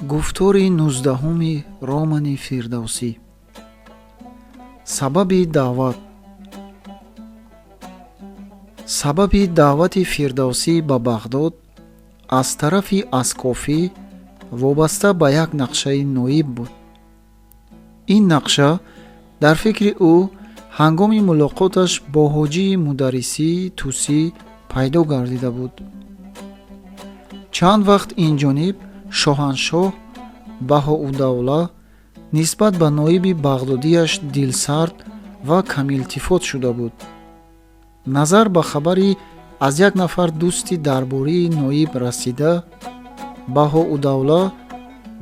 гуфтори 19 романи Фирдавсӣ. Сабаби даъвати Фирдавсӣ ба Бағдод аз тарафи Аскофӣ вобаста ба як нақшаи ноиб буд. Ин нақша дар фикри ӯ ҳангоми мулоқоташ бо ҳоҷии Мударрисии Тусӣ пайдо гардида буд. Чанд вақт инҷониб шоҳаншоҳ Баҳоудавла нисбат ба ноиби бағдодиаш дилсард ва камилтифот шуда буд. Назар ба хабари аз як нафар дӯсти дарбории ноиб расида, Баҳоудавла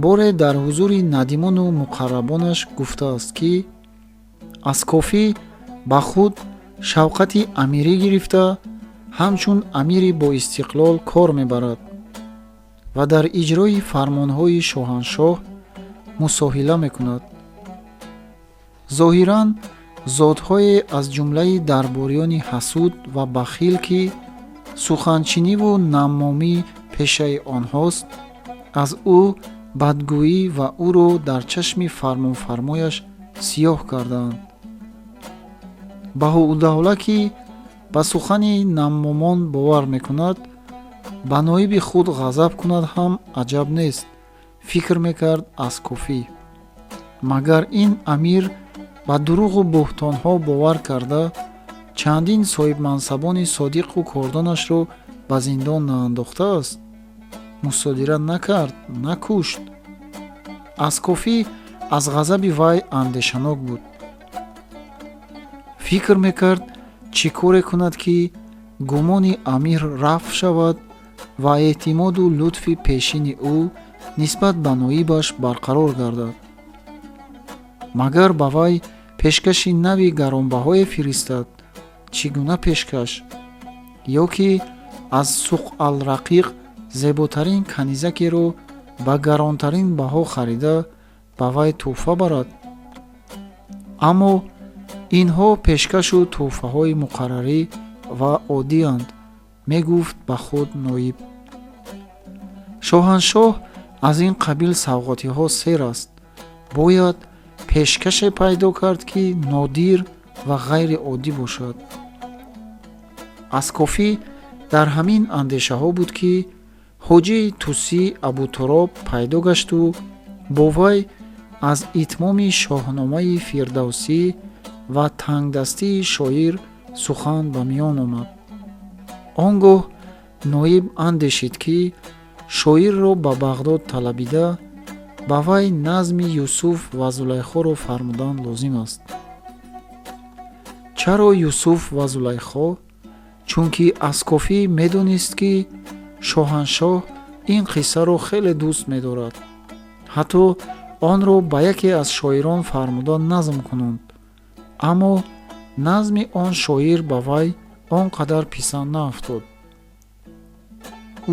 боре дар ҳузури надимону муқаррабонаш гуфтааст, ки Аскофӣ ба худ шавқати амирӣ гирифта, ҳамчун амири боистиқлол кор мебарад ва дар иҷрои фармонҳои шоҳаншоҳ мусоҳила мекунад. Зоҳиран зотҳое аз ҷумлаи дарбориёни ҳасуд ва бахил, ки суханчиниву наммомӣ пешаи онҳост, аз ӯ бадгӯӣ ва ӯро дар чашми фармонфармояш сиёҳ кардаанд. Баҳоудавла, ки ба сухани наммомон бовар мекунад, ба ноиби худ ғазаб кунад ҳам аҷаб нест, фикр мекард Аскофӣ. Магар ин амир ба дуруғу буҳтонҳо бовар карда, чандин соҳибмансабони содиқу кордонашро ба зиндон наандохтааст? Мусодира накард, накушт. Аскофӣ аз ғазаби вай андешанок буд. фикр мекард чӣ коре кунад, ки гумони амир рафъ шавад ва эътимоду лутфи пешини ӯ нисбат ба ноибаш барқарор гардад. Магар ба вай пешкаши нави гаронбаҳое фиристад? Чӣ гуна пешкаш? ё ки аз суқъалрақиқ зеботарин канизакеро ба гаронтарин баҳо харида ба вай тӯҳфа барад? Аммо инҳо пешкашу тӯҳфаҳои муқаррарӣ ва оддианд, мегуфт ба худ ноиб. Шоҳаншоҳ аз ин қабил савғотиҳо сер аст. Бояд пешкаше пайдо кард, ки нодир ва ғайриоддӣ бошад. Аскофӣ дар ҳамин андешаҳо буд, ки ҳоҷии Тусӣ Абутуроб пайдо гашту бо вай аз итмоми шоҳномаи Фирдавсӣ ва тангдастии шоир сухан ба миён омад. Он гоҳ ноиб андешид, ки шоирро ба Бағдод талабида, ба вай назми Юсуф ва Зулайхоро фармудан лозим аст. Чаро Юсуф ва Зулайхо? Чунки Аскофӣ медонист, ки шоҳаншоҳ ин қиссаро хеле дӯст медорад. Ҳатто онро ба яке аз шоирон фармудан назм кунанд. Аммо назми он шоир ба вай он қадар писанд наафтод.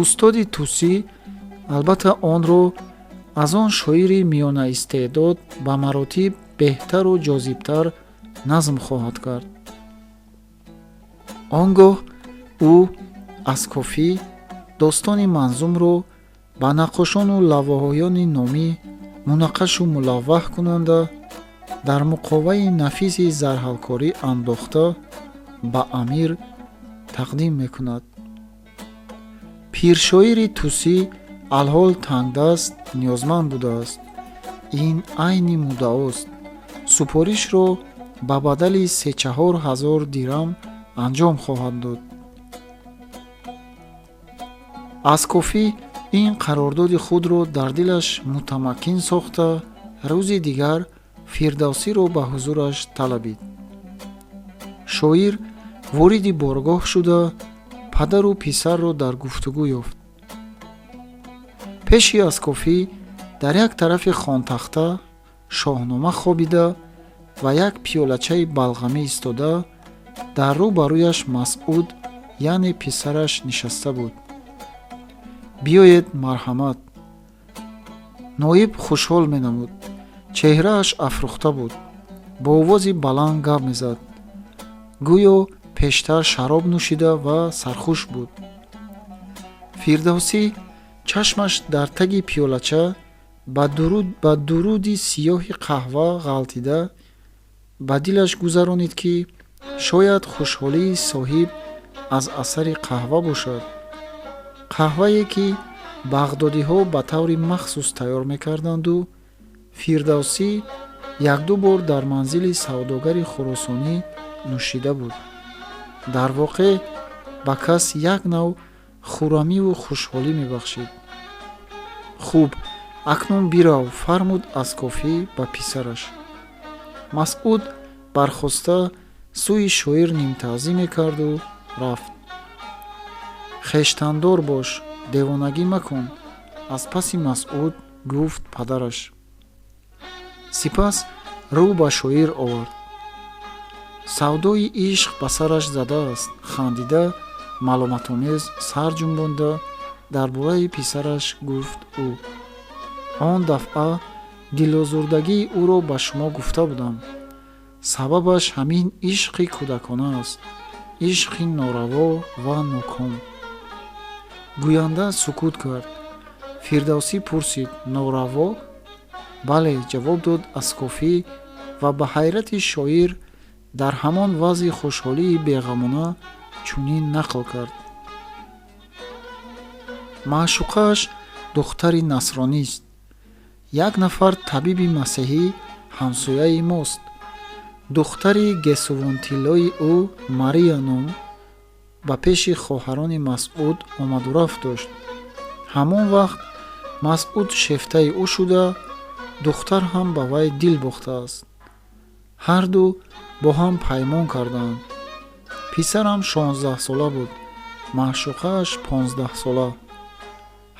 Устоди Тусӣ албатта онро аз он шоири миёнаистеъдод ба маротиб беҳтару ҷозибтар назм хоҳад кард. Он гоҳ ӯ Аскофӣ достони манзумро ба наққошону лавҳаҳоёни номӣ мунаққашу мулавваҳ кунанда, дар муқоваи нафиси зарҳалкорӣ андохта ба амир тақдим мекунад. Пиршоири Тусӣ алҳол тангдаст, ниёзманд будааст. Ин айни муддаост. Супоришро ба бадали 3-4 ҳазор дирам анҷом хоҳад дод. Аскофӣ ин қарордоди худро дар дилаш мутамаккин сохта, рӯзи дигар Фирдавсиро ба ҳузураш талабид. Шоир вориди боргоҳ шуда, падару писарро дар гуфтугӯ ёфт. Пеши Аскофӣ дар як тарафи хонтахта шоҳнома хобида ва як пиёлачаи балғамӣ истода, дар рӯ ба рӯяш Масъуд, яъне писараш нишаста буд. Биёед марҳамат. Ноиб хушҳол менамуд. Чеҳрааш афрӯхта буд. Бо овози баланд гап мезад. гӯё пештар шароб нӯшида ва сархуш буд. Фирдавсӣ чашмаш дар таги пиёлача ба дуруди сиёҳи қаҳва ғалтида ба дилаш гузаронид, ки шояд хушҳолии соҳиб аз асари қаҳва бошад. қаҳвае ки бағдодиҳо ба таври махсус тайёр мекарданду Фирдавсӣ як-ду бор дар манзили савдогари хуросонӣ нӯшида буд. дар воқеъ ба кас як нав хуррамиву хушҳолӣ мебахшид. хуб, акнун бирав, фармуд Аскофӣ ба писараш. Масъуд бархоста сӯи шоир нимтаъзим мекарду рафт. хештандор бош, девонагӣ макун, аз паси Масъуд гуфт падараш. Сипас рӯ ба шоир овард. савдои ишқ ба сараш задааст. Хандида маломатомез сар ҷунбонда дар бораи писараш гуфт ӯ. он дафъа дилозурдагии ӯро ба шумо гуфта будам. сабабаш ҳамин ишқи кӯдакона аст, ишқи нораво ва ноком. гӯянда сукут кард. Фирдавсӣ пурсид: нораво? бале, ҷавоб дод Аскофӣ ва ба ҳайрати шоир дар ҳамон вазъи хушҳолии беғамона чунин нақл кард. маъшуқааш духтари насронист. як нафар табиби масеҳӣ ҳамсояи мост. духтари гесувонтилои ӯ Мария ном ба пеши хоҳарони Масъуд омаду рафт дошт. ҳамон вақт Масъуд шефтаи ӯ шуда, духтар ҳам ба вай дил бохтааст. ҳарду бо ҳам паймон кардаанд. писарам 16 сола буд, маъшуқааш 15 сола.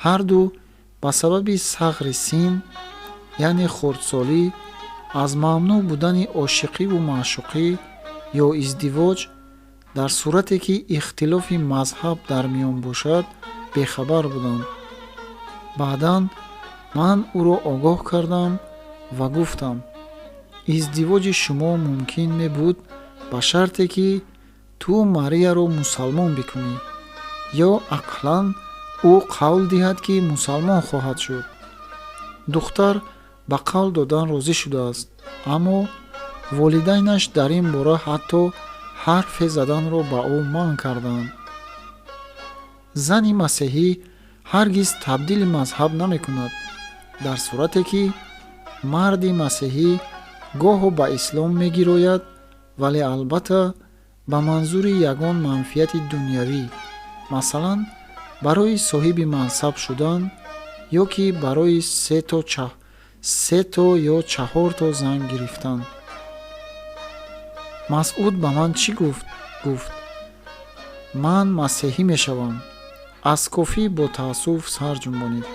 ҳарду ба сабаби сағри син, яъне хурдсолӣ, аз мамнӯъ будани ошиқиву маъшуқӣ ё издивоҷ дар сурате ки ихтилофи мазҳаб дар миён бошад бехабар буданд. баъдан ман ӯро огоҳ кардам ва гуфтам: издивоҷи шумо мумкин мебуд ба шарте ки ту Марияро мусалмон бикунӣ, ё ақлан ӯ қавл диҳад ки мусалмон хоҳад шуд. духтар ба қавл додан розӣ шудааст, аммо волидайнаш дар ин бора ҳатто ҳарфе заданро ба ӯ манъ кардаанд. зани масеҳӣ ҳаргиз табдили мазҳаб намекунад, дар сурате ки марди масеҳӣ гоҳо ба ислом мегирояд, вале албатта ба манзури ягон манфиати дунявӣ, масалан барои соҳиби мансаб шудан ё ки барои се то ё 4 зан гирифтан. Масъуд ба ман чӣ гуфт? гуфт: ман масеҳӣ мешавам. Аскофӣ бо таассуф сар ҷунбонид.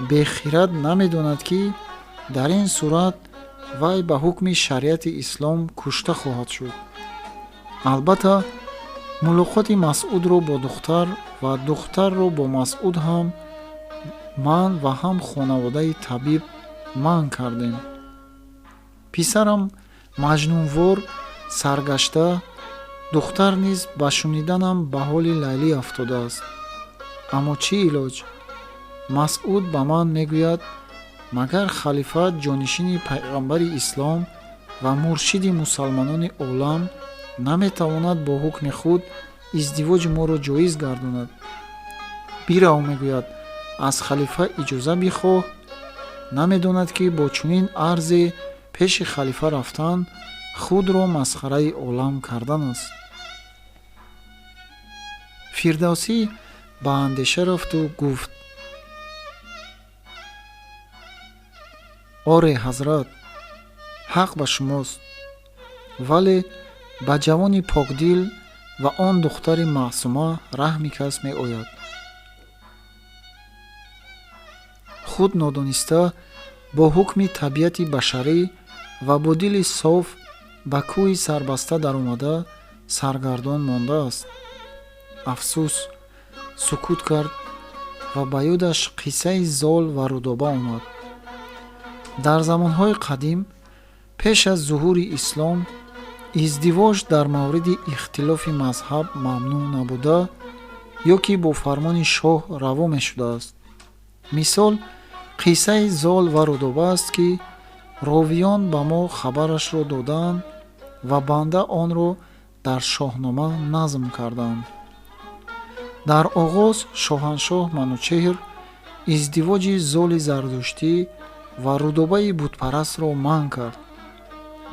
бехират намедонад ки дар ин сурат вай ба ҳукми шариати ислом кушта хоҳад шуд. албатта мулоқоти Масъудро бо духтар ва духтарро бо Масъуд ҳам ман ва ҳам хонаводаи табиб манъ кардем. писарам маҷнунвор саргашта, духтар низ ба шуниданам ба ҳоли Лайлӣ афтодааст. аммо чӣ илоҷ? Масъуд ба ман мегӯяд, магар халифа ҷонишини пайғамбари ислом ва муршиди мусалманони олам наметавонад бо ҳукми худ издивоҷи моро ҷоиз гардонад. бирав, мегӯяд, аз халифа иҷоза бихоҳ. намедонад ки бо чунин арзе пеши халифа рафтан худро масхараи олам кардан аст. Фирдавсӣ ба андеша рафту гуфт: оре ҳазрат, ҳақ ба шумост, вале ба ҷавони покдил ва он духтари маъсума раҳми кас меояд. худ нодониста бо ҳукми табиати башарӣ ва бо дили соф ба кӯҳи сарбаста даромада саргардон мондааст. афсӯс, сукут кард ва ба ёдаш қиссаи зол ва рудоба омад. дар замонҳои қадим, пеш аз зуҳури ислом, издивоҷ дар мавриди ихтилофи мазҳаб мамнӯъ набуда ё ки бо фармони шоҳ раво мешудааст. мисол, қиссаи зол ва рудоба аст ки ровиён ба мо хабарашро доданд ва банда онро дар шоҳнома назм карданд. дар оғоз шоҳаншоҳ манучеҳр издивоҷи золи зардуштӣ ва рудобаи бутпарастро манъ кард,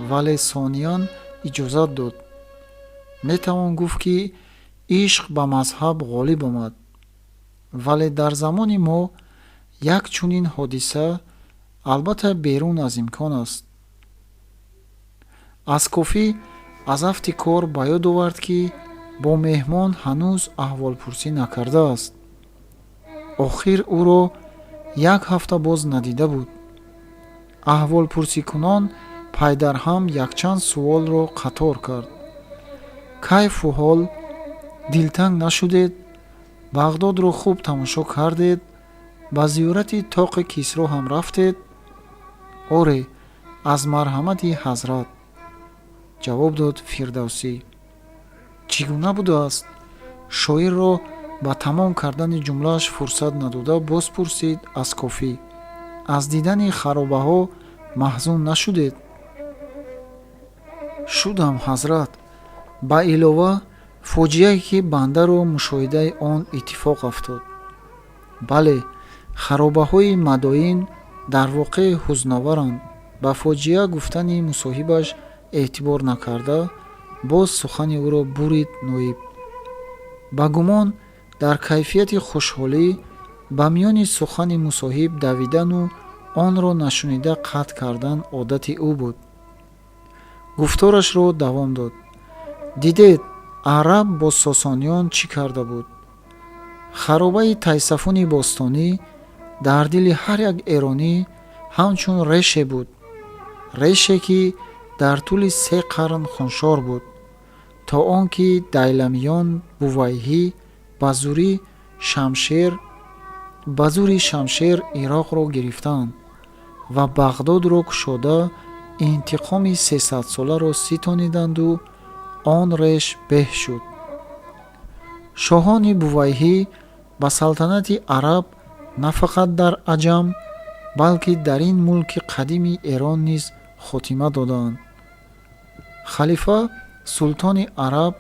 вале сониан иҷозат дод. метавон гуфт ки ишқ ба мазҳаб ғолиб омад, вале дар замони мо як чунин ҳодиса албатта берун аз имкон аст. Аскофӣ аз афти кор ба ёд овард ки бо меҳмон ҳанӯз аҳволпурсӣ накардааст. охир ӯро як ҳафта боз надида буд. аҳволпурсикунон пайдарҳам якчанд суолро қатор кард. кайфу ҳол? дилтанг нашудед? бағдодро хуб тамошо кардед? ба зиёрати тоқи кисро ҳам рафтед? оре, аз марҳамати ҳазрат, ҷавоб дод Фирдавсӣ. чӣ гуна будааст? шоирро ба тамом кардани ҷумлааш фурсат надода боз пурсид Аскофӣ. аз дидани харобаҳо маҳзун нашудед? шудам, ҳазрат. ба илова, фоҷиае ки бандаро мушоҳидаи он иттифоқ афтод. бале, харобаҳои мадоин дар воқеъ ҳузноваранд. ба фоҷиа гуфтани мусоҳибаш эътибор накарда, боз сухани ӯро бурид ноиб. ба гумон дар кайфияти хушҳолӣ ба миёни сухани мусоҳиб давидану онро нашунида қатъ кардан одати ӯ буд. гуфторашро давом дод. дидед, араб бо сосониён чӣ карда буд? харобаи тайсафуни бостонӣ дар дили ҳар як эронӣ ҳамчун реше буд. реше ки дар тӯли 3 қарн хуншор буд, то он ки дайламиён бувайҳӣ ба зури шамшер ироқро гирифтанд ва бағдодро кушода интиқоми 300-соларо ситониданду он реш беҳ шуд. шоҳони бувайҳӣ ба салтанати араб на фақат дар аҷам, балки дар ин мулки қадими Эрон низ хотима доданд. халифа султони араб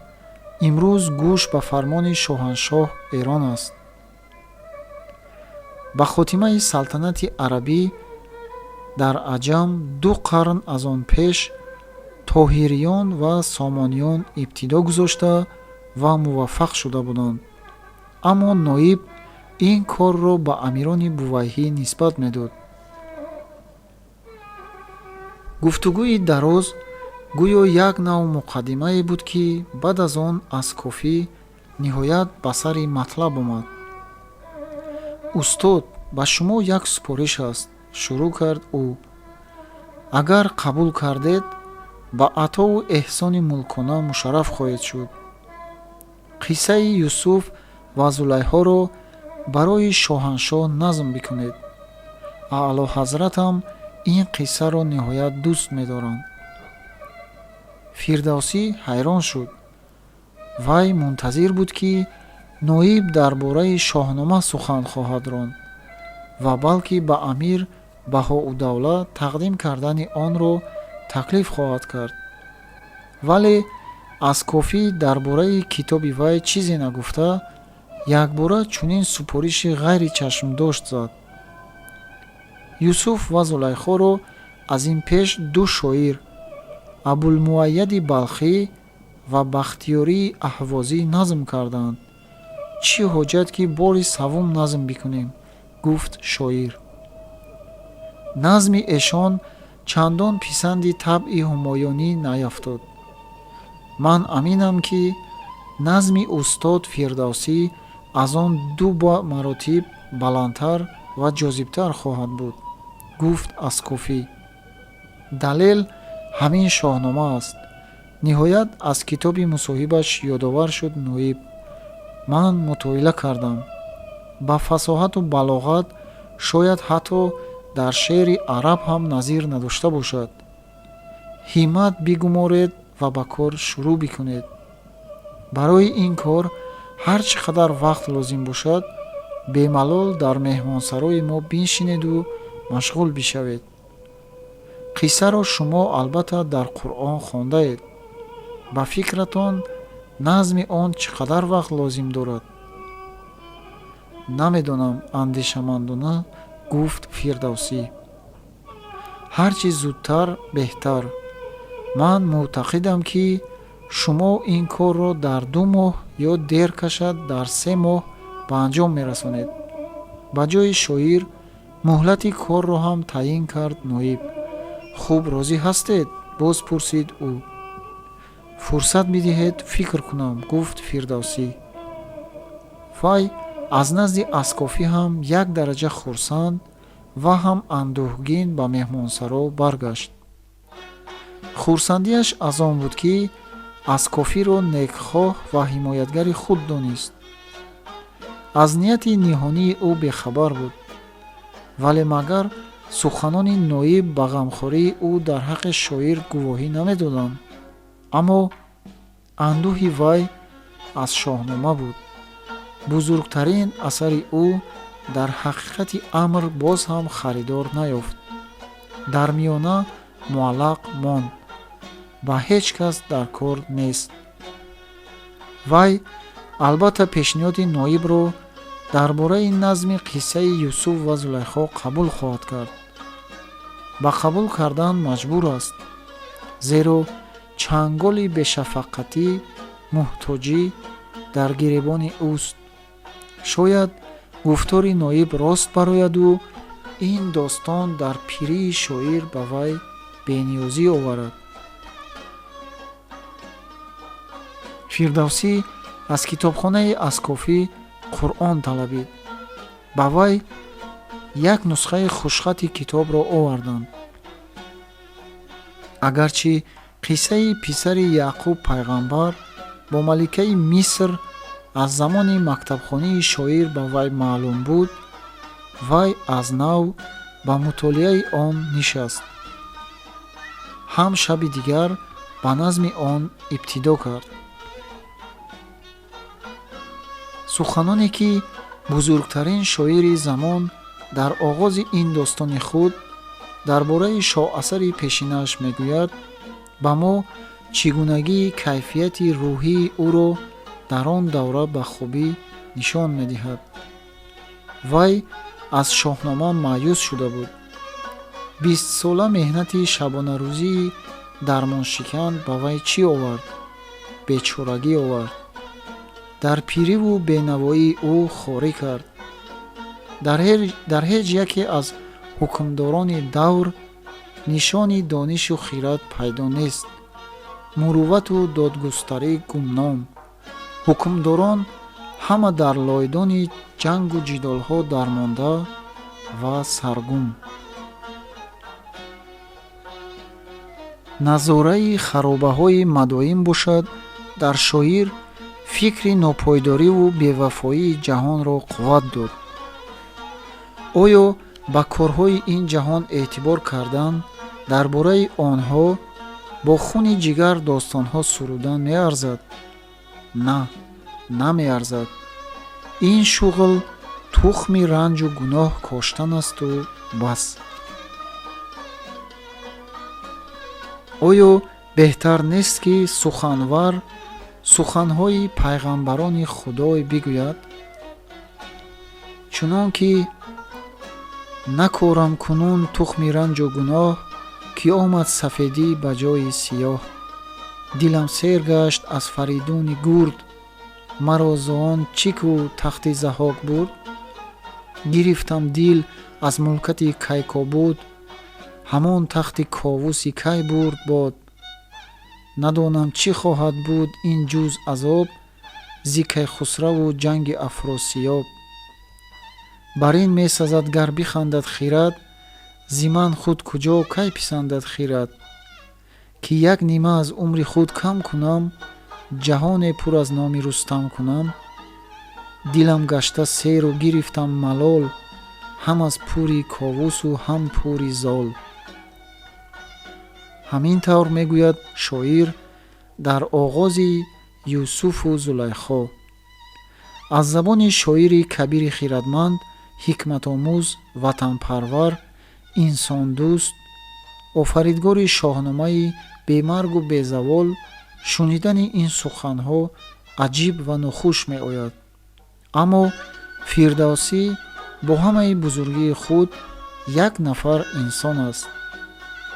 имрӯз гӯш ба фармони шоҳаншоҳ Эрон аст. ба хотимаи салтанати арабӣ дар аҷам 2 қарн аз он пеш тоҳириён ва сомониён ибтидо гузошта ва муваффақ шуда буданд. аммо ноиб ин корро ба амирони бувайҳӣ нисбат медод. гуфтугӯи дароз гӯё як нав муқаддимае буд ки баъд аз он Аскофӣ ниҳоят ба сари матлаб омад. устод, ба шумо як супориш аст, шурӯъ кард ӯ. агар қабул кардед, ба атову эҳсони мулкона мушарраф хоҳед шуд. қиссаи Юсуф ва Зулайҳоро барои шоҳаншоҳ назм бикунед. аълоҳазратам ин қиссаро ниҳоят дӯст медоранд. Фирдавсӣ ҳайрон шуд. вай мунтазир буд ки ноиб дар бораи шоҳнома сухан хоҳад ронд ва балки ба амир Баҳоудавла тақдим кардани онро таклиф хоҳад кард. вале Аскофӣ дар бораи китоби вай чизе нагуфта, якбора чунин супориши ғайри чашмдошт зад. Юсуф ва Зулайхоро аз ин пеш 2 шоир, Абулмуайяди Балхӣ ва Бахтиёрии Аҳвозӣ назм карданд. чӣ ҳоҷат ки бори савум назм бикунем, гуфт шоир. назми эшон чандон писанди табъи ҳумоёнӣ наяфтод. ман аминам ки назми устод Фирдавсӣ аз он 2 маротиб баландтар ва ҷозибтар хоҳад буд, гуфт Аскофӣ. далел ҳамин шоҳнома аст. ниҳоят аз китоби мусоҳибаш ёдовар шуд ноиб. ман мутоила кардам. ба фасоҳату балоғат шояд ҳатто дар шеъри араб ҳам назир надошта бошад. ҳиммат бигуморед ва ба кор шурӯъ бикунед. барои ин кор ҳар чӣ қадар вақт лозим бошад, бемалол дар меҳмонсарои мо биншинеду машғул бишавед. қиссаро шумо албатта дар Қуръон хондаед. ба фикратон назми он чӣ қадар вақт лозим дорад? намедонам, андешамандона гуфт Фирдавсӣ. ҳар чӣ зудтар беҳтар. ман мӯътақидам, ки шумо ин корро дар 2 моҳ ё дер кашад дар 3 моҳ ба анҷом мерасонед. ба ҷои шоир муҳлати корро ҳам таъин кард ноиб. хуб розӣ ҳастед? боз пурсид ӯ. фурсат бидиҳед фикр кунам, гуфт Фирдавсӣ. вай аз назди Аскофӣ ҳам як дараҷа хурсанд ва ҳам андӯҳгин ба меҳмонсаро баргашт. хурсандиаш аз он буд, ки Аскофиро некхоҳ ва ҳимоятгари худ донист. аз нияти ниҳонии ӯ бехабар буд. вале магар суханони ноиб ба ғамхории ӯ дар ҳаққи шоир гувоҳӣ намедоданд? аммо андӯҳи вай аз шоҳнома буд. бузургтарин асари ӯ дар ҳақиқати амр боз ҳам харидор наёфт. дар миёна муаллақ монд. ба ҳеҷ кас дар кор нест. вай албатта пешниҳоди ноибро дар бораи назми қиссаи Юсуф ва Зулайхо қабул хоҳад кард. ба қабул кардан маҷбур аст, зеро чанголи бешафақатӣ, муҳтоҷӣ дар гиребони ӯст. шояд гуфтори ноиб рост барояду ин достон дар пирии шоир ба вай бениёзӣ оварад. Фирдавсӣ аз китобхонаи Аскофӣ Қуръон талабид. ба вай як нусхаи хушхати китобро оварданд. агарчи қиссаи писари Яъқуб пайғамбар бо маликаи Миср аз замони мактабхонии шоир ба вай маълум буд, вай аз нав ба мутолиаи он нишаст. ҳам шаби дигар ба назми он ибтидо кард. суханоне ки бузургтарин шоири замон дар оғози ин достони худ дар бораи шоҳасари пешинааш мегӯяд, ба мо чигунагии кайфияти рӯҳии ӯро дар он давра ба хубӣ нишон медиҳад. вай аз шоҳнома маъюс шуда буд. 20-сола меҳнати шабонарӯзии дармоншикан ба вай чӣ овард? бечорагӣ овард. дар пириву бенавоии ӯ хорӣ кард. дар ҳеҷ яке аз ҳукмдорони давр нишони донишу хират пайдо нест. муруввату додгустарӣ гумном. ҳукмдорон ҳама дар лойдони ҷангу ҷидолҳо дармонда ва саргум. назораи харобаҳои мадоим бошад, дар шоир фикри нопойдориву бевафоии ҷаҳонро қувват дод. оё ба корҳои ин ҷаҳон эътибор кардан, дар бораи онҳо бо хуни ҷигар достонҳо сурудан меарзад? на, намеарзад. ин шуғл тухми ранҷу гуноҳ коштан асту бас. оё беҳтар нест, ки суханвар суханҳои пайғамбарони худой бигӯяд? чунон ки накорам кунун тухми ранҷу гуноҳ, ки омад сафедӣ ба ҷои сиёҳ. дилам сер гашт аз фаридуни гурд, маро зоон чӣ ку тахти заҳок буд? гирифтам дил аз мулкати кайкобуд, ҳамон тахти ковуси кай бурд бод. надонам чӣ хоҳад буд ин ҷуз азоб, зи кайхусраву ҷанги афросиёб. бар ин месазад гар бихандад хирад, зи ман худ куҷо кай писандад хирад? ки як нима аз умри худ кам кунам, ҷаҳоне пур аз номи Рустам кунам. дилам гашта серу гирифтам малол, ҳам аз пури ковусу ҳам пури зол. ҳамин тавр мегӯяд шоир дар оғози Юсуфу Зулайхо. аз забони шоири кабири хиратманд, ҳикматомӯз, ватанпарвар, инсондӯст, офаридгори шоҳномаи бемаргу безавол шунидани ин суханҳо аҷиб ва нохуш меояд. аммо фирдавсӣ бо ҳамаи бузургии худ як нафар инсон аст.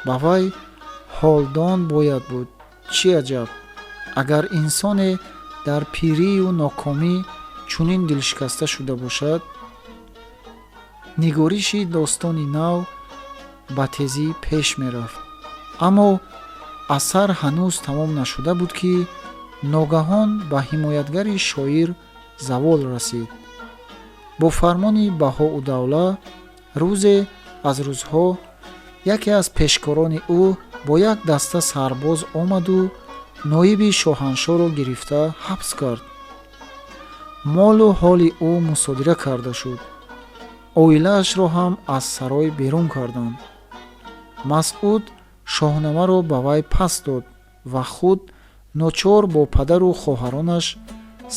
ба вай ҳолдон бояд буд. чӣ аҷаб, агар инсоне дар пирию нокомӣ чунин дилшикаста шуда бошад. нигориши достони нав ба тезӣ пеш мерафт. аммо асар ҳанӯз тамом нашуда буд, ки ногаҳон ба ҳимоятгари шоир завол расид. бо фармони баҳоудавла рӯзе аз рӯзҳо яке аз пешкорони ӯ бо як даста сарбоз омаду ноиби шоҳаншоҳро гирифта ҳабс кард. молу ҳоли ӯ мусодира карда шуд. оилаашро ҳам аз сарой берун карданд. масъуд шоҳномаро ба вай пас дод ва худ ночор бо падару хоҳаронаш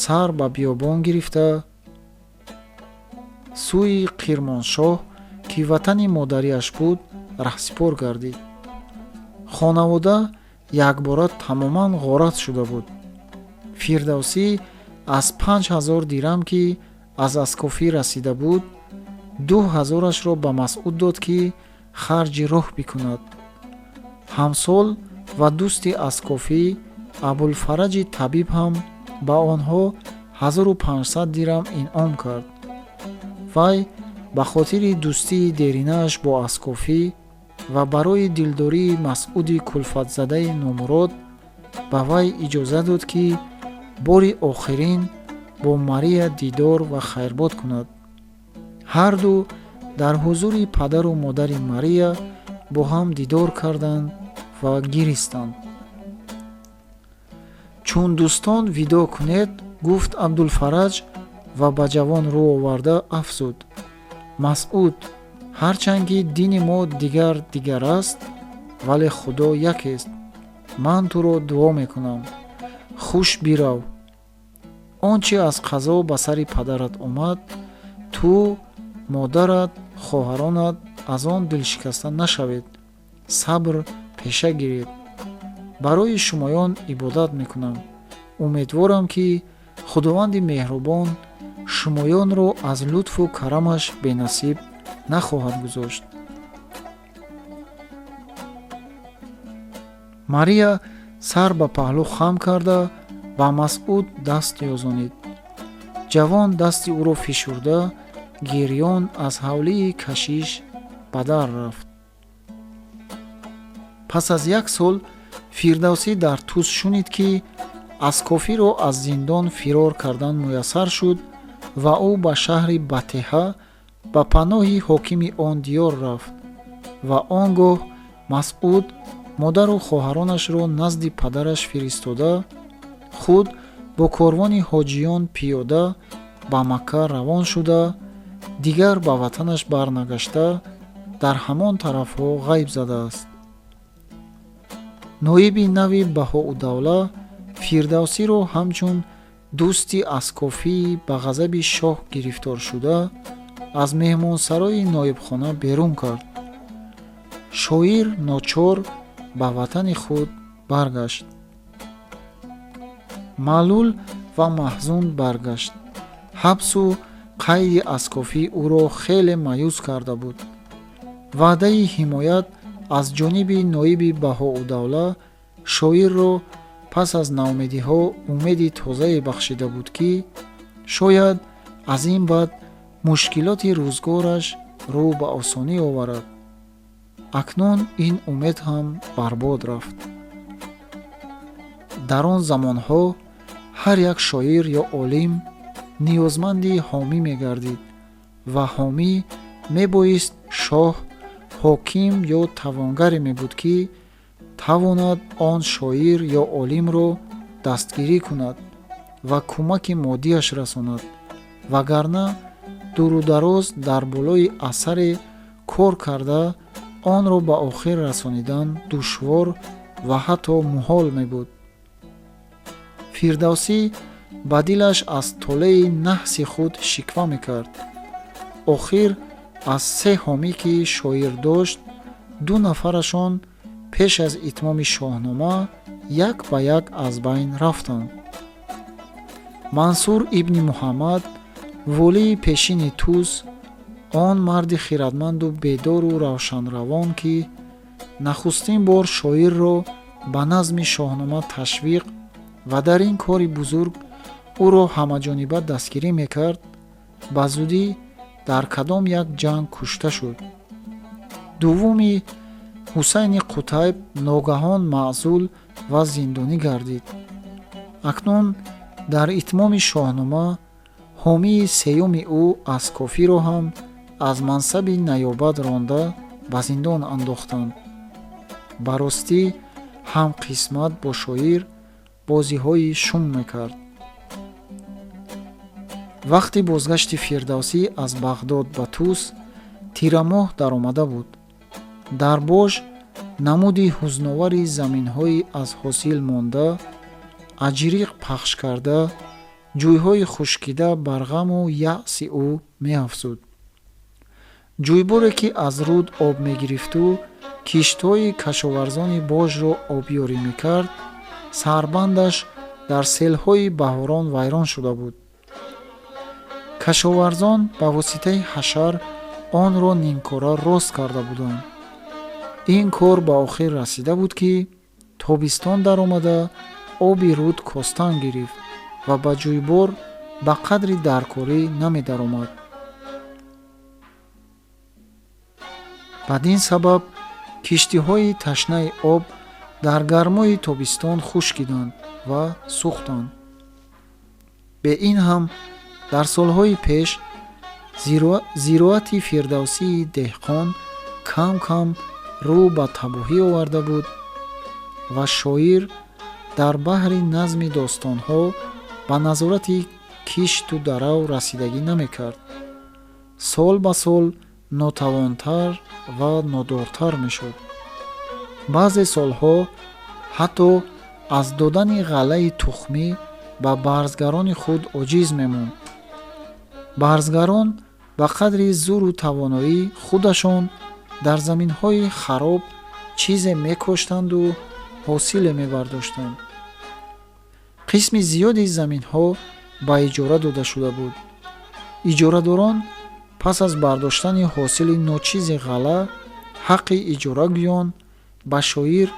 сар ба биёбон гирифта сӯи қирмоншоҳ, ки ватани модариаш буд, раҳсипор гардид. хонавода якбора тамоман ғорат шуда буд. фирдавсӣ аз 5000 дирам, ки аз аскофӣ расида буд, 2000-ашро ба масъуд дод, ки харҷи роҳ бикунад. ҳамсол ва дӯсти аскофӣ абулфараҷи табиб ҳам ба онҳо 1500 дирам инъом кард. вай ба хотири дӯстии деринааш бо аскофӣ ва барои дилдории масъуди кулфатзадаи номурод ба вай иҷоза дод, ки бори охирин бо Мария дидор ва хайрбод кунад. ҳарду дар ҳузури падару модари Мария бо ҳам дидор карданд ва гиристанд. чун дӯстон видо кунед, гуфт Абдулфараҷ ва ба ҷавон рӯ оварда афзуд. масъуд, ҳарчанки дини мо дигар аст, вале худо якест. ман туро дуо мекунам. хуш бирав. он чи аз қазо ба сари падарат омад, ту, модарат, хоҳаронат аз он дилшикаста нашавед. сабр пеша гиред. барои шумоён ибодат мекунам. умедворам, ки худованди меҳрубон шумоёнро аз лутфу карамаш бенасиб нахоҳад гузошт. мария сар ба паҳлӯ хам карда ба масъуд даст ёзонид. ҷавон дасти ӯро фишурда гирён аз ҳавлии кашиш ба дар рафт. пас аз як сол фирдавсӣ дар тус шунид, ки аскофиро аз зиндон фирор кардан муяссар шуд ва ӯ ба шаҳри Батеҳа ба паноҳи ҳокими он диёр рафт ва он гоҳ масъуд модару хоҳаронашро назди падараш фиристода, худ бо корвони ҳоҷиён пиёда ба Макка равон шуда, дигар ба ватанаш барнагашта дар ҳамон тарафҳо ғайб задааст. ноиби нави Баҳоудавла фирдавсиро ҳамчун дӯсти аскофии ба ғазаби шоҳ гирифтор шуда аз меҳмонсарои ноибхона берун кард. шоир ночор ба ватани худ баргашт. маълул ва маҳзун баргашт. ҳабсу қайди аскофӣ ӯро хеле маъюс карда буд. ваъдаи ҳимоят аз ҷониби ноиби Баҳоудавла шоирро пас аз наумедиҳо умеди тозае бахшида буд, ки шояд аз ин баъд мушкилоти рӯзгораш рӯ ба осонӣ оварад. акнун ин умед ҳам барбод рафт. дар он замонҳо ҳар як шоир ё олим ниёзманди ҳомӣ мегардид ва ҳомӣ мебоист шоҳ, ҳоким ё тавонгаре мебуд, ки тавонад он шоир ё олимро дастгирӣ кунад ва кӯмаки моддиаш расонад, вагарна дурудароз дар болои асаре кор карда онро ба охир расонидан душвор ва ҳатто муҳол мебуд. фирдавсӣ ба дилаш аз толаи наҳси худ шиква мекард. охир аз 3 ҳомӣ ки шоир дошт, 2 нафарашон пеш аз итмоми шоҳнома як ба як аз байн рафтанд. Мансур ибни Муҳаммад, волии пешини Тус, он марди хиратманду бедору равшанравон ки нахустин бор шоирро ба назми шоҳнома ташвиқ ва дар ин кори бузург ӯро ҳамаҷониба дастгирӣ мекард, ба зудӣ дар кадом як ҷанг кушта шуд. дуввуми Ҳусайни Қутайб ногаҳон маъзул ва зиндонӣ гардид. акнун дар итмоми шоҳнома ҳомии сеюми ӯ Аскофиро ҳам аз мансаби наёбат ронда ба зиндон андохтанд. ба ростӣ ҳам қисмат бо шоир бозиҳои шум мекард. вақти бозгашти Фирдавсӣ аз Бағдод ба Тус тирамоҳ даромада буд. дар бош намуди ҳузновари заминҳои аз ҳосил монда, аҷриқ пахш карда, ҷӯйҳои хушкида бар ғаму яъси ӯ меафзуд. ҷӯйборе ки аз руд об мегирифту киштҳои кашоварзони божро обёрӣ мекард, сарбандаш дар селҳои баҳорон вайрон шуда буд. кашоварзон ба воситаи ҳашар онро нимкора рост карда буданд. ин кор ба охир расида буд ки тобистон даромада оби руд костан гирифт ва ба ҷӯйбор ба қадри даркорӣ намедаромад. бадин сабаб киштиҳои ташнаи об дар гармои тобистон хушкиданд ва сӯхтанд. бе ин ҳам дар солҳои пеш зироати фирдавсии деҳқон кам кам рӯ ба табоҳӣ оварда буд ва шоир дар баҳри назми достонҳо ба назорати кишту дарав расидагӣ намекард. сол ба сол нотавонтар ва нодортар мешуд. баъзе солҳо ҳатто аз додани ғалаи тухмӣ ба барзгарони худ оҷиз мемонд. барзгарон ба қадри зуру тавоноӣ худашон дар заминҳои хароб чизе мекоштанду ҳосиле мебардоштанд. қисми зиёди заминҳо ба иҷора дода шуда буд. иҷорадорон пас аз бардоштани ҳосили ночизи ғала ҳаққи иҷорагӯён ба шоир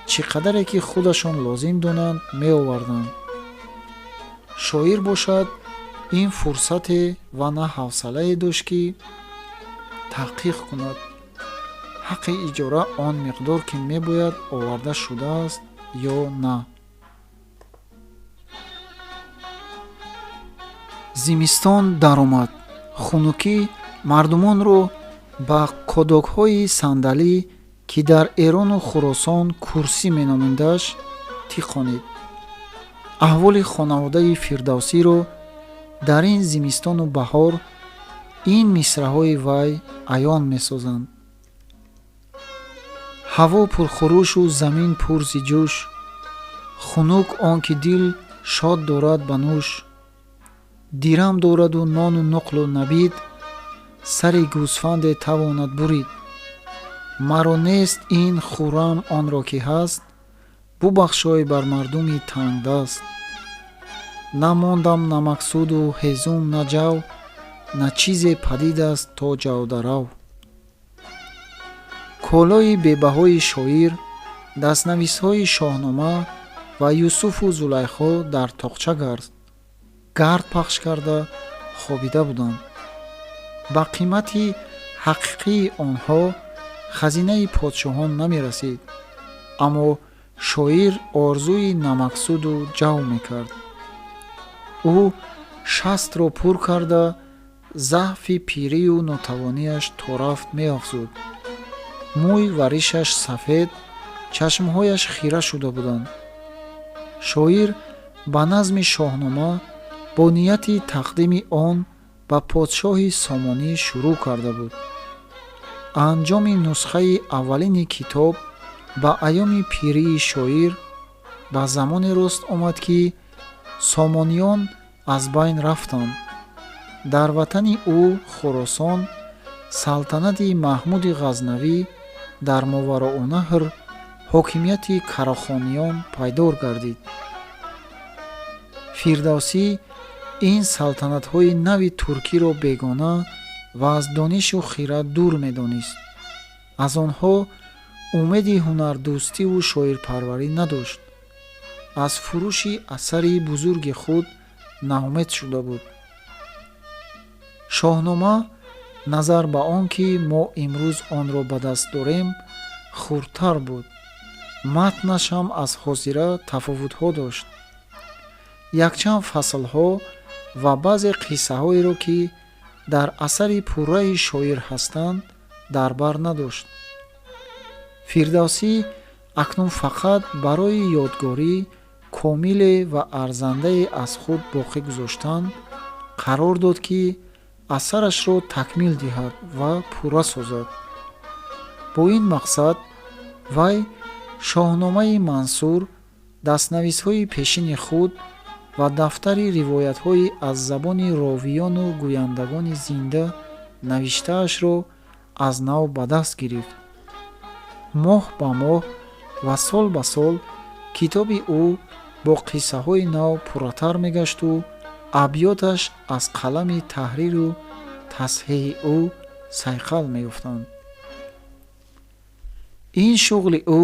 чӣ қадаре ки худашон лозим донанд меоварданд. шоир бошад ин фурсате ва на ҳавсалае дошт ки таҳқиқ кунад ҳаққи иҷора он миқдор ки мебояд оварда шудааст ё на. зимистон даромад. хунукӣ мардумонро ба қодокҳои сандалӣ ки дар Эрону Хуросон курсӣ меномидаш тиқонид. аҳволи хонаводаи Фирдавсиро дар ин зимистону баҳор ин мисраҳои вай аён месозанд. ҳаво пурхурушу замин пур зи ҷӯш, хунук он ки дил шод дорад ба нӯш. дирам дораду нону нуқлу набид, сари гӯсфанде тавонад бурид. маро нест ин хуррам онро ки ҳаст, бубахшой бар мардуми тангдаст. намондам на мақсуду ҳезум на ҷав, на чизе падид аст то ҷавдарав. колои бебаҳои шоир, дастнависҳои шоҳнома ва Юсуфу Зулайхо дар тоқча гард пахш карда хобида буданд. ба қимати ҳақиқии онҳо хазинаи подшоҳон намерасид, аммо шоир орзуи намақсуду ҷав мекард. ӯ шастро пур карда заъфи пирию нотавонияш то рафт меафзуд. мӯй ва ришаш сафед, чашмҳояш хира шуда буданд. шоир ба назми шоҳнома бо нияти тақдими он ба подшоҳи Сомонӣ шурӯъ карда буд. анҷоми нусхаи аввалини китоб ба айёми пирии шоир ба замоне рост омад ки сомониён аз байн рафтанд. дар ватани ӯ хӯросон салтанати маҳмуди ғазнавӣ дар мовароунаҳр ҳокимияти карахониён пайдор гардид. фирдавсӣ ин салтанатҳои нави туркиро бегона ва аз донишу хират дур медонист. аз онҳо умеди ҳунардӯстиву шоирпарварӣ надошт. аз фурӯши асари бузурги худ наумед шуда буд. шоҳнома назар ба он ки мо имрӯз онро ба даст дорем хурдтар буд. матнаш ҳам аз ҳозира тафовутҳо дошт. якчанд фаслҳо ва баъзе қиссаҳоеро ки дар асари пурраи шоир ҳастанд дар бар надошт. фирдавсӣ акнун фақат барои ёдгорӣ комиле ва арзандае аз худ боқӣ гузоштан қарор дод ки асарашро такмил диҳад ва пурра созад. бо ин мақсад вай шоҳномаи мансур, дастнависҳои пешини худ ва дафтари ривоятҳои аз забони ровиёну гӯяндагони зинда навиштаашро аз нав ба даст гирифт. моҳ ба моҳ ва сол ба сол китоби ӯ бо қиссаҳои нав пурратар мегашту абьёташ аз қалами таҳриру тасҳиҳи ӯ сайқал меёфтанд. ин шуғли ӯ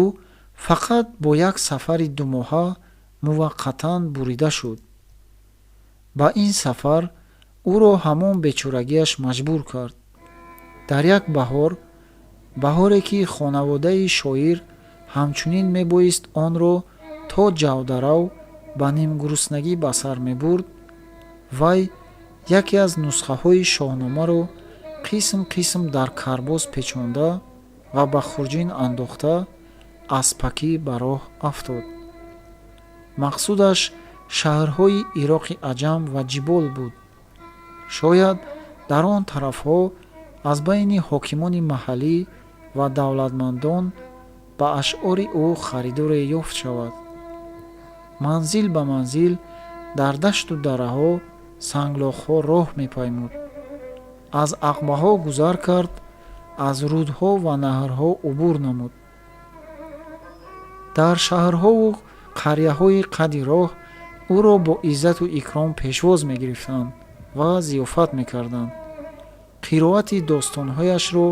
фақат бо як сафари думоҳа муваққатан бурида шуд. ба ин сафар ӯро ҳамон бечорагиаш маҷбур кард. дар як баҳор, баҳоре ки хонаводаи шоир ҳамчунин мебоист онро то ҷавдарав ба нимгуруснагӣ ба сар мебурд, вай яке аз нусхаҳои шоҳномаро қисм қисм дар карбоз печонда ва ба хурҷин андохта аспакӣ ба роҳ афтод. мақсудаш шаҳрҳои ироқи аҷам ва ҷибол буд. шояд дар он тарафҳо аз байни ҳокимони маҳаллӣ ва давлатмандон ба ашъори ӯ харидоре ёфт шавад. манзил ба манзил дар дашту дараҳо санглохҳо роҳ мепаймуд. аз ақбаҳо гузар кард, аз рудҳо ва наҳрҳо убур намуд. дар шаҳрҳову қаряҳои қади роҳ ӯро бо иззату икром пешвоз мегирифтанд ва зиёфат мекарданд. қироати достонҳояшро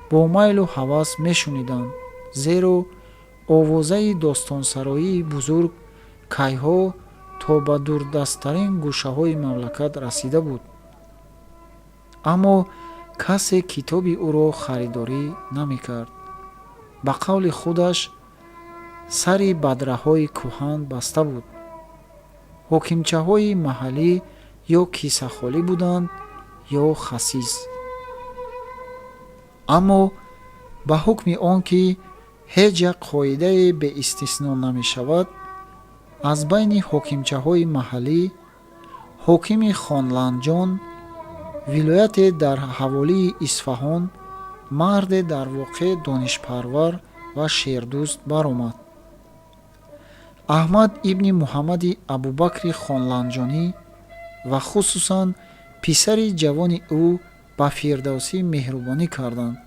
бо майлу ҳавас мешуниданд, зеро овозаи достонсароии бузург кайҳо то ба дурдасттарин гӯшаҳои мамлакат расида буд. аммо касе китоби ӯро харидорӣ намекард. ба қавли худаш сари бадраҳои кӯҳан баста буд. ҳокимчаҳои маҳаллӣ ё кисахолӣ буданд ё хасис. аммо ба ҳукми он ки ҳеҷ як қоидае беистисно намешавад, аз байни ҳокимчаҳои маҳаллӣ ҳокими хонланҷон, вилояте дар ҳаволии Исфаҳон, марде дар воқеъ донишпарвар ва шердӯст баромад. аҳмад ибни муҳаммади абубакри хонланҷонӣ ва хусусан писари ҷавони ӯ ба фирдавсӣ меҳрубонӣ карданд.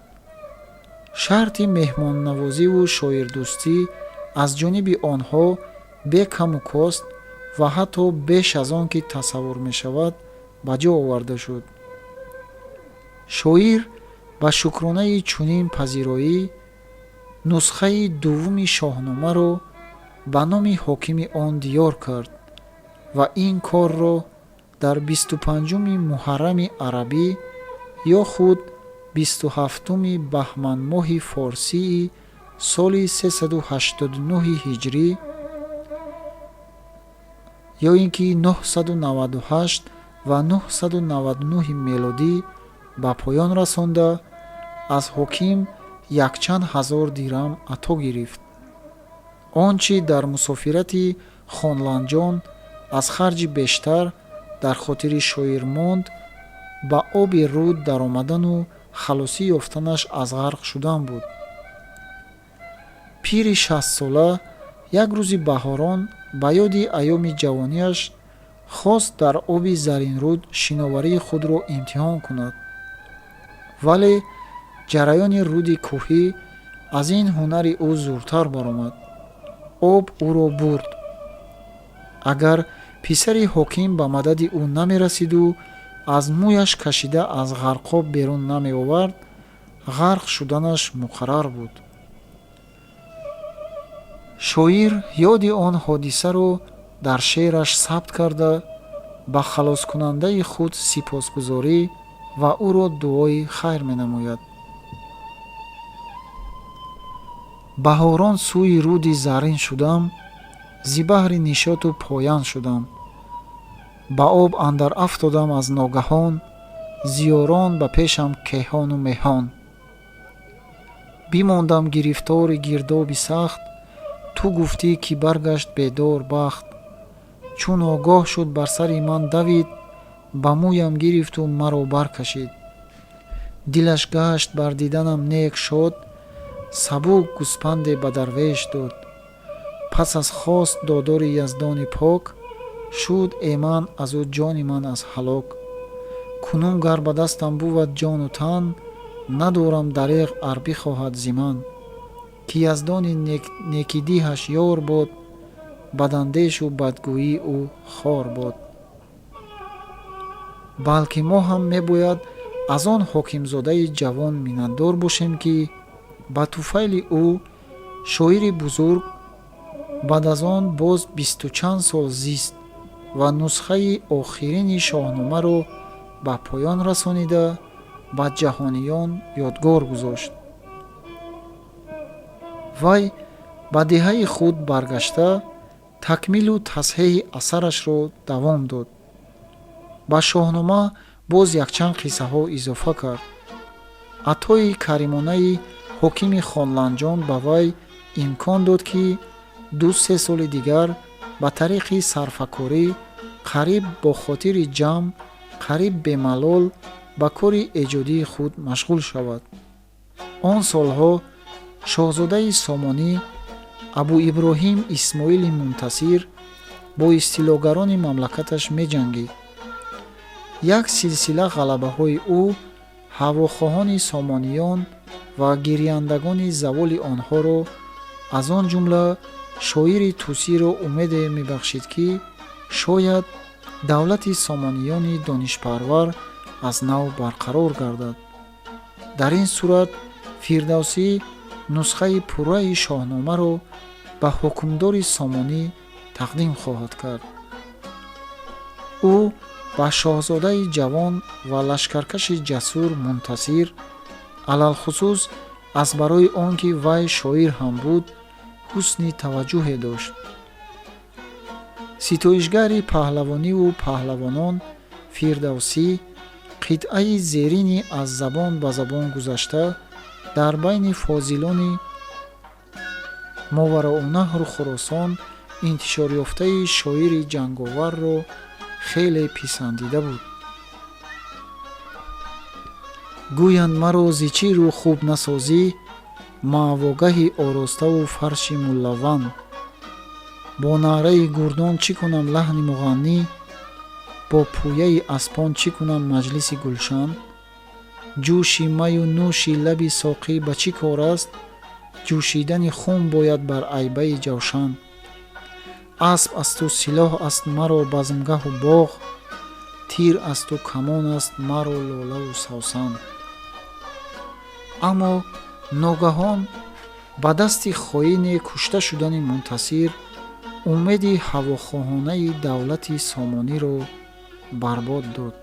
шарти меҳмоннавозиву шоирдӯстӣ аз ҷониби онҳо бе каму кост ва ҳатто беш аз он ки тасаввур мешавад ба ҷо оварда шуд. шоир ба шукронаи чунин пазироӣ нусхаи дуввуми шоҳномаро ба номи ҳокими он диёр кард ва ин корро дар 25 муҳаррами арабӣ ё худ 27 баҳманмоҳи форсии соли 389 ҳиҷрӣ ё ин ки 998 ва 999 мелодӣ ба поён расонда, аз ҳоким якчанд ҳазор дирҳам ато гирифт. он чи дар мусофирати хонланҷон аз харҷи бештар дар хотири шоир монд, ба оби руд даромадану халосӣ ёфтанаш аз ғарқ шудан буд. пири 60сола як рӯзи баҳорон ба ёди айёми ҷавониаш хост дар оби заринруд шиноварии худро имтиҳон кунад. вале ҷараёни руди кӯҳӣ аз ин ҳунари ӯ зуртар баромад. об ӯро бурд. агар писари ҳоким ба мадади ӯ намерасиду аз мӯяш кашида аз ғарқоб берун намеовард, ғарқ шуданаш муқаррар буд. шоир ёди он ҳодисаро дар шеъраш сабт карда, ба халоскунандаи худ сипосгузорӣ ва ӯро дуои хайр менамояд. баҳорон сӯи руди заррин шудам, зи баҳри нишоту поян шудам. ба об андар афтодам аз ногаҳон, зиёрон ба пешам кеҳону меҳон. бимондам гирифтори гирдоби сахт, ту гуфтӣ ки баргашт бедор бахт. чун огоҳ шуд бар сари ман давид, ба мӯям гирифту маро баркашид. дилаш гашт бар диданам нек шод, сабук гуспанде ба дарвеш дод. пас аз хост додори яздони пок, шуд эман аз ӯ ҷони ман аз ҳалок. кунун гар ба дастам бувад ҷону тан, надорам дареғ ар бихоҳад зи ман. ки яздони некидиҳаш ёр бод, бадандешу бадгӯии ӯ хор бод. балки мо ҳам мебояд аз он ҳокимзодаи ҷавон миннатдор бошем, ки ба туфайли ӯ шоири бузург баъд аз он боз бисту чанд сол зист ва нусхаи охирини шоҳномаро ба поён расонида, ба ҷаҳониён ёдгор гузошт. вай ба деҳаи худ баргашта, такмилу тасҳеҳи асарашро давом дод. ба шоҳнома боз якчанд қиссаҳо изофа кард. атои каримонаи ҳокими хонланҷон ба вай имкон дод, ки 2-3 соли дигар ба тариқи сарфакорӣ қариб бо хотири ҷамъ, қариб бемалол ба кори эҷодии худ машғул шавад. он солҳо шоҳзодаи Сомонӣ Абуиброҳим Исмоили Мунтасир бо истилогарони мамлакаташ меҷангид. як силсила ғалабаҳои ӯ ҳавохоҳони Сомониён ва гирьяндагони заволи онҳоро, аз он ҷумла шоири Тусиро умеде мебахшид, ки шояд давлати Сомониёни донишпарвар аз нав барқарор гардад. дар ин сурат Фирдавсӣ нусхаи пурраи шоҳномаро ба ҳукмдори Сомонӣ тақдим хоҳад кард. ӯ ба шоҳзодаи ҷавон ва лашкаркаши ҷасур Мунтасир, алалхусус аз барои он ки вай шоир ҳам буд, ҳусни таваҷҷӯҳе дошт. ситоишгари паҳлавониву паҳлавонон Фирдавсӣ қитъаи зерини аз забон ба забон гузашта дар байни фозилони Мовароунаҳру Хӯросон интишорёфтаи шоири ҷанговарро хеле писандида буд. гӯянд маро зи чӣ рӯ хуб насозӣ, маъвогаҳи ороставу фарши муллавван. бо наъраи гурдон чӣ кунам лаҳни муғаннӣ, бо пӯяи аспон чӣ кунам маҷлиси гулшан. ҷӯши маю нӯши лаби соқӣ ба чӣ кор аст, ҷӯшидани хун бояд бар айбаи ҷавшан. асп асту силоҳ аст маро базмгаҳу боғ, тир асту камон аст маро лолаву савсан. аммо ногаҳон ба дасти хоине кушта шудани Мунтасир умеди ҳавохоҳонаи давлати Сомониро барбод дод.